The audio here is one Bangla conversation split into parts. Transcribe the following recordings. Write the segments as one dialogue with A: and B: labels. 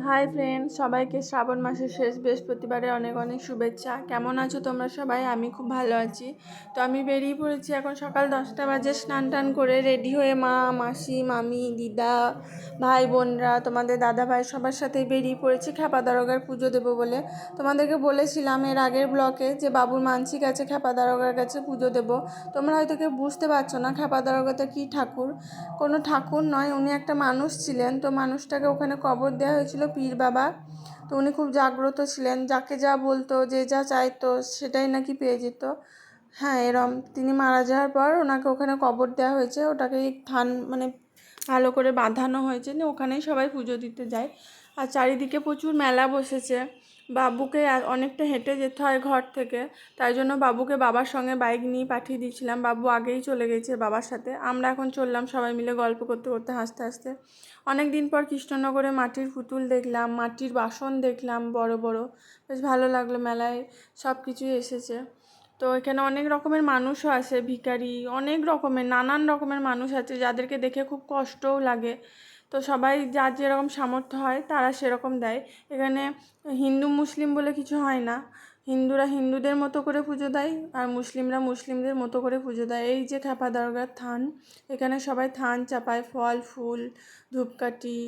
A: হাই ফ্রেন্ডস, সবাইকে শ্রাবণ মাসের শেষ বৃহস্পতিবারে অনেক অনেক শুভেচ্ছা। কেমন আছো তোমরা সবাই? আমি খুব ভালো আছি। তো আমি বেরিয়ে পড়েছি, এখন সকাল 10টা বাজে। স্নান টান করে রেডি হয়ে মা, মাসি, মামি, দিদা, ভাই বোনরা, তোমাদের দাদা ভাই সবার সাথেই বেরিয়ে পড়েছি খ্যাপা দারোগার পুজো দেবো বলে। তোমাদেরকে বলেছিলাম এর আগের ব্লকে যে বাবুর মানসিক আছে, খ্যাপা দারোগার কাছে পুজো দেবো। তোমরা হয়তো কেউ বুঝতে পারছো না খ্যাপা দারোগাতে কী ঠাকুর। কোনো ঠাকুর নয়, উনি একটা মানুষ ছিলেন। তো মানুষটাকে ওখানে কবর দেওয়া হয়েছিল পীর বাবা। তো উনি খুব জাগ্রত ছিলেন, যাকে যা বলতো, যে যা চাইতো সেটাই নাকি পেয়ে যেত। হ্যাঁ, এরম তিনি মারা যাওয়ার পর ওনাকে ওখানে কবর দেওয়া হয়েছে, ওটাকে থান মানে ভালো করে বাঁধানো হয়েছে, ওখানেই সবাই পুজো দিতে যায়। আর চারিদিকে প্রচুর মেলা বসেছে। বাবুকে অনেকটা হেঁটে যেতে হয় ঘর থেকে, তাই জন্য বাবুকে বাবার সঙ্গে বাইক নিয়ে পাঠিয়ে দিয়েছিলাম। বাবু আগেই চলে গেছে বাবার সাথে। আমরা এখন চললাম সবাই মিলে গল্প করতে করতে, হাসতে হাসতে। অনেক দিন পর কৃষ্ণনগরে মাটির পুতুল দেখলাম, মাটির বাসন দেখলাম বড় বড়, বেশ ভালো লাগলো। মেলায় সব কিছুই এসেছে। তো এখানে অনেক রকমের মানুষও আসে, ভিখারি, অনেক রকমের নানান রকমের মানুষ আছে, যাদেরকে দেখে খুব কষ্টও লাগে। তো সবাই যার যেরকম সামর্থ্য হয় তারা সেরকম দেয়। এখানে হিন্দু মুসলিম বলে কিছু হয় না। হিন্দুরা হিন্দুদের মতো করে পুজো দেয়, আর মুসলিমরা মুসলিমদের মতো করে পুজো দেয়। এই যে খ্যাপা দারোগার থান, এখানে সবাই থান চাপায়, ফল ফুল, ধূপকাঠি,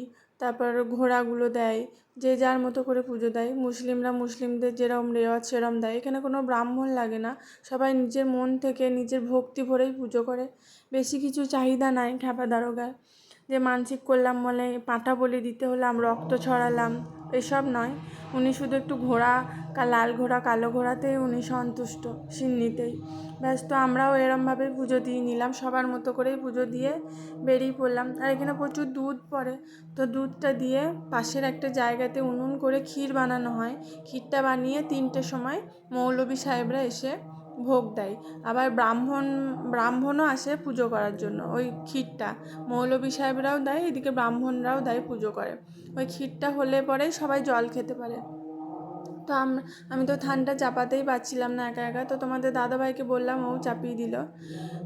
A: তারপর ঘোড়াগুলো দেয়, যে যার মতো করে পুজো দেয়। মুসলিমরা মুসলিমদের যেরকম রেওয়াজ সেরকম দেয়। এখানে কোনো ব্রাহ্মণ লাগে না, সবাই নিজের মন থেকে নিজের ভক্তি ভরেই পুজো করে। বেশি কিছু চাহিদা নাই খ্যাপা দারোগার, যে মানসিক করলাম বলে পাঁঠা বলি দিতে হলাম, রক্ত ছড়ালাম, এসব নয়। উনি শুধু একটু ঘোড়া, লাল ঘোড়া কালো ঘোড়াতেই উনি সন্তুষ্ট, সিন্নিতেই ব্যাস। তো আমরাও এরমভাবে পুজো দিয়ে নিলাম, সবার মতো করেই পুজো দিয়ে বেরিয়ে পড়লাম। আর এখানে প্রচুর দুধ পড়ে, তো দুধটা দিয়ে পাশের একটা জায়গাতে উনুন করে ক্ষীর বানানো হয়। ক্ষীরটা বানিয়ে 3টের সময় মৌলবী সাহেবরা এসে ভোগ দেয়। আবার ব্রাহ্মণও আসে পুজো করার জন্য। ওই ক্ষীরটা মৌলবী সাহেবরাও দেয়, এদিকে ব্রাহ্মণরাও দেয়, পুজো করে। ওই ক্ষীরটা হলে পরেই সবাই জল খেতে পারে। তো আমি তো থানটা চাপাতেই পারছিলাম না একা একা, তো তোমাদের দাদাভাইকে বললাম, ও চাপিয়ে দিল।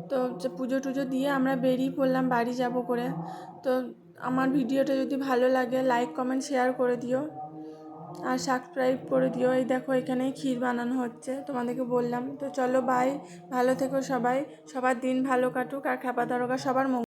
A: তো পুজো টুজো দিয়ে আমরা বেরিয়ে পড়লাম বাড়ি যাব করে। তো আমার ভিডিওটা যদি ভালো লাগে লাইক কমেন্ট শেয়ার করে দিও, আর সাবস্ক্রাইব করে দিও। এই দেখো এখানেই ক্ষীর বানানো হচ্ছে, তোমাদেরকে বললাম। তো চলো বাই, ভালো থেকো সবাই, সবার দিন ভালো কাটুক, আর খ্যাপা দারোগা সবার